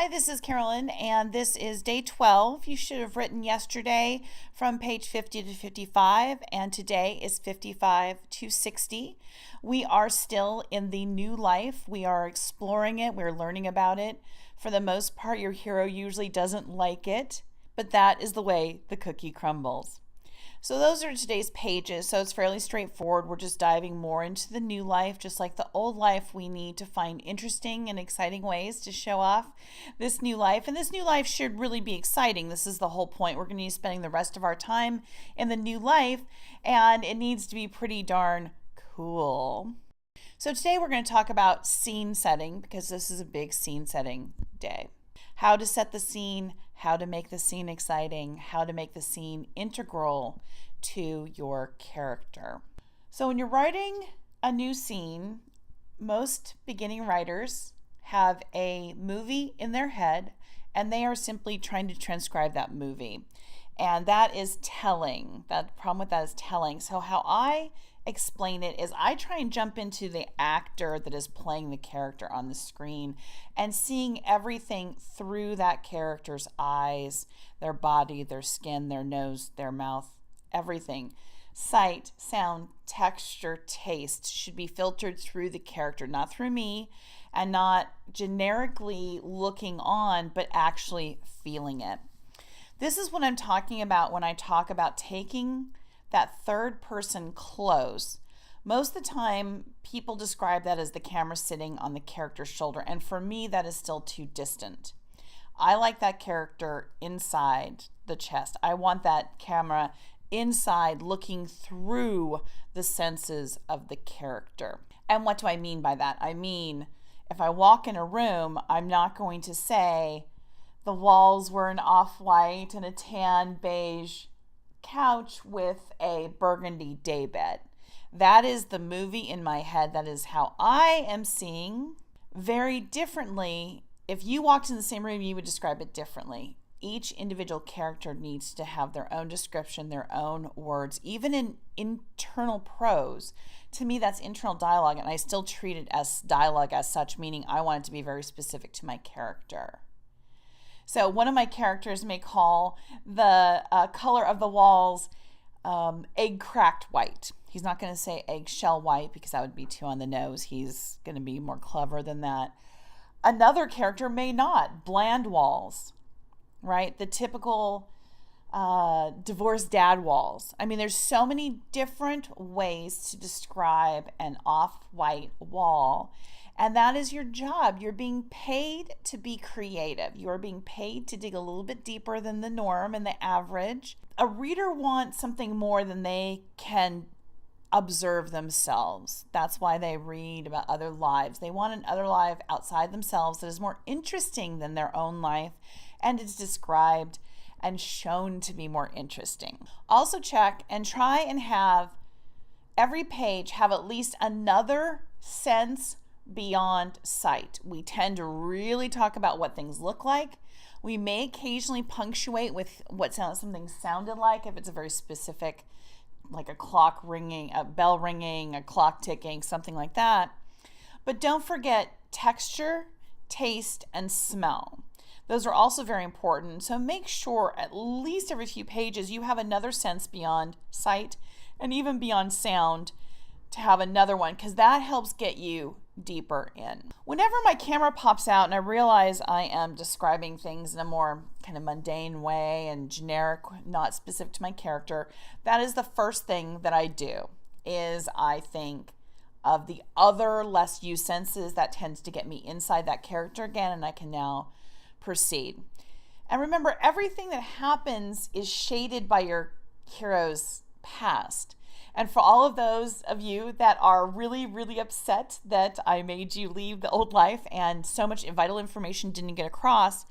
Hi, this is Carolyn, and this is day 12. You should have written yesterday from page 50 to 55, and today is 55 to 60. We are still in the new life. We are exploring it, we're learning about it. For the most part, your hero usually doesn't like it, but that is the way the cookie crumbles. So those are today's pages, so it's fairly straightforward. We're just diving more into the new life. Just like the old life, we need to find interesting and exciting ways to show off this new life. And this new life should really be exciting. This is the whole point. We're going to be spending the rest of our time in the new life, and it needs to be pretty darn cool. So today we're going to talk about scene setting, because this is a big scene setting day. How to set the scene, how to make the scene exciting, how to make the scene integral to your character. So when you're writing a new scene, most beginning writers have a movie in their head, and they are simply trying to transcribe that movie. And that is telling. The problem with that is telling. So how I explain it is I try and jump into the actor that is playing the character on the screen and seeing everything through that character's eyes, their body, their skin, their nose, their mouth, everything. Sight, sound, texture, taste should be filtered through the character, not through me, and not generically looking on, but actually feeling it. This is what I'm talking about when I talk about taking that third person close. Most of the time, people describe that as the camera sitting on the character's shoulder, and for me, that is still too distant. I like that character inside the chest. I want that camera inside, looking through the senses of the character. And what do I mean by that? I mean, if I walk in a room, I'm not going to say the walls were an off-white and a tan beige couch with a burgundy daybed. That is the movie in my head. That is how I am seeing. Very differently, if you walked in the same room, you would describe it differently. Each individual character needs to have their own description, their own words, even in internal prose. To me, that's internal dialogue, and I still treat it as dialogue as such, meaning I want it to be very specific to my character. So one of my characters may call the color of the walls egg cracked white. He's not going to say eggshell white because that would be too on the nose. He's going to be more clever than that. Another character may not. Bland walls, right? The typical divorced dad walls. I mean, there's so many different ways to describe an off-white wall. And that is your job. You're being paid to be creative. You are being paid to dig a little bit deeper than the norm and the average. A reader wants something more than they can observe themselves. That's why they read about other lives. They want another life outside themselves that is more interesting than their own life and is described and shown to be more interesting. Also check and try and have every page have at least another sense beyond sight. We tend to really talk about what things look like. We may occasionally punctuate with what something sounded like if it's a very specific, like a clock ringing, a bell ringing, a clock ticking, something like that. But don't forget texture, taste, and smell. Those are also very important. So make sure at least every few pages you have another sense beyond sight and even beyond sound to have another one, because that helps get you deeper in. Whenever my camera pops out and I realize I am describing things in a more kind of mundane way and generic, not specific to my character, that is the first thing that I do, is I think of the other less used senses that tends to get me inside that character again, and I can now proceed. And remember, everything that happens is shaded by your hero's past. And for all of those of you that are really, really upset that I made you leave the old life and so much vital information didn't get across,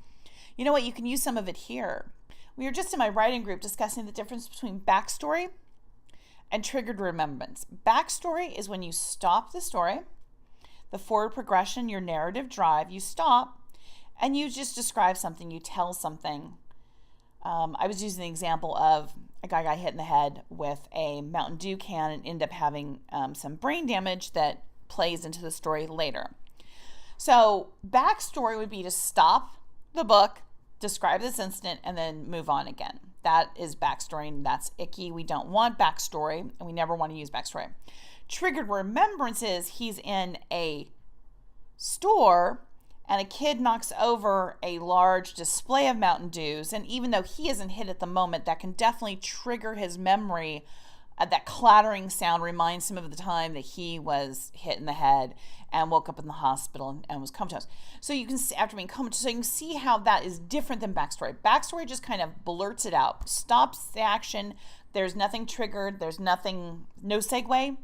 you know what? You can use some of it here. We were just in my writing group discussing the difference between backstory and triggered remembrance. Backstory is when you stop the story, the forward progression, your narrative drive, you stop and you just describe something, you tell something. I was using the example of a guy got hit in the head with a Mountain Dew can and ended up having some brain damage that plays into the story later. So backstory would be to stop the book, describe this incident, and then move on again. That is backstory, and that's icky. We don't want backstory, and we never want to use backstory. Triggered remembrances, he's in a store and a kid knocks over a large display of Mountain Dews, and even though he isn't hit at the moment, that can definitely trigger his memory. That clattering sound reminds him of the time that he was hit in the head and woke up in the hospital and was comatose. So you can see, after being comatose, so you can see how that is different than backstory. Backstory just kind of blurts it out, stops the action. There's nothing triggered. There's nothing, no segue,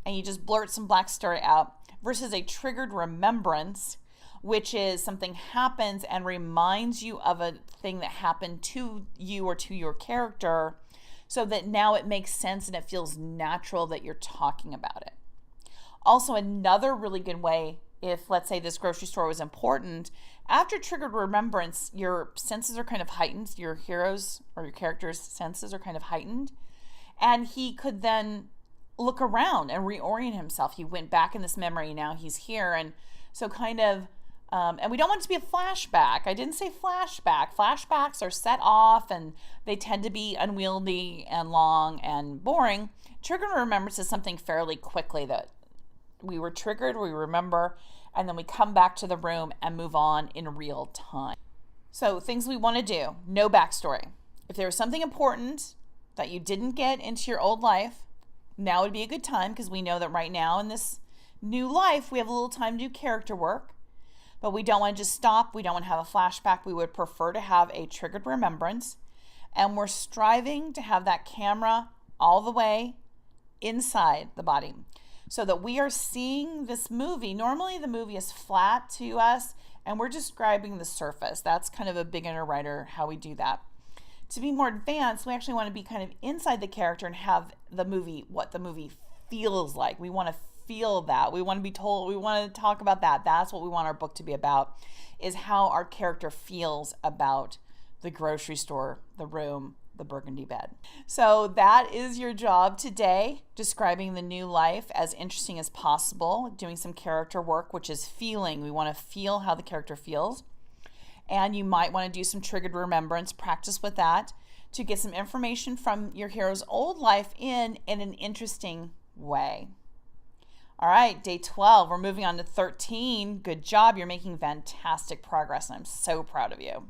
and you just blurt some backstory out. Versus a triggered remembrance, which is something happens and reminds you of a thing that happened to you or to your character, so that now it makes sense and it feels natural that you're talking about it. Also, another really good way, if let's say this grocery store was important, after triggered remembrance, your senses are kind of heightened. Your hero's or your character's senses are kind of heightened, and he could then look around and reorient himself. He went back in this memory, now he's here, and so kind of and we don't want it to be a flashback. I didn't say flashback. Flashbacks are set off and they tend to be unwieldy and long and boring. Triggered remembrance is something fairly quickly that we were triggered, we remember, and then we come back to the room and move on in real time. So things we want to do, no backstory. If there was something important that you didn't get into your old life, now would be a good time, because we know that right now in this new life, we have a little time to do character work, but we don't want to just stop. We don't want to have a flashback. We would prefer to have a triggered remembrance, and we're striving to have that camera all the way inside the body so that we are seeing this movie. Normally the movie is flat to us and we're describing the surface. That's kind of a beginner writer, how we do that. To be more advanced, we actually want to be kind of inside the character and have the movie, what the movie feels like. We want to feel that. We want to be told, we want to talk about that. That's what we want our book to be about, is how our character feels about the grocery store, the room, the burgundy bed. So that is your job today, describing the new life as interesting as possible, doing some character work, which is feeling. We want to feel how the character feels. And you might want to do some triggered remembrance, practice with that to get some information from your hero's old life in an interesting way. All right, day 12, we're moving on to 13. Good job, you're making fantastic progress, and I'm so proud of you.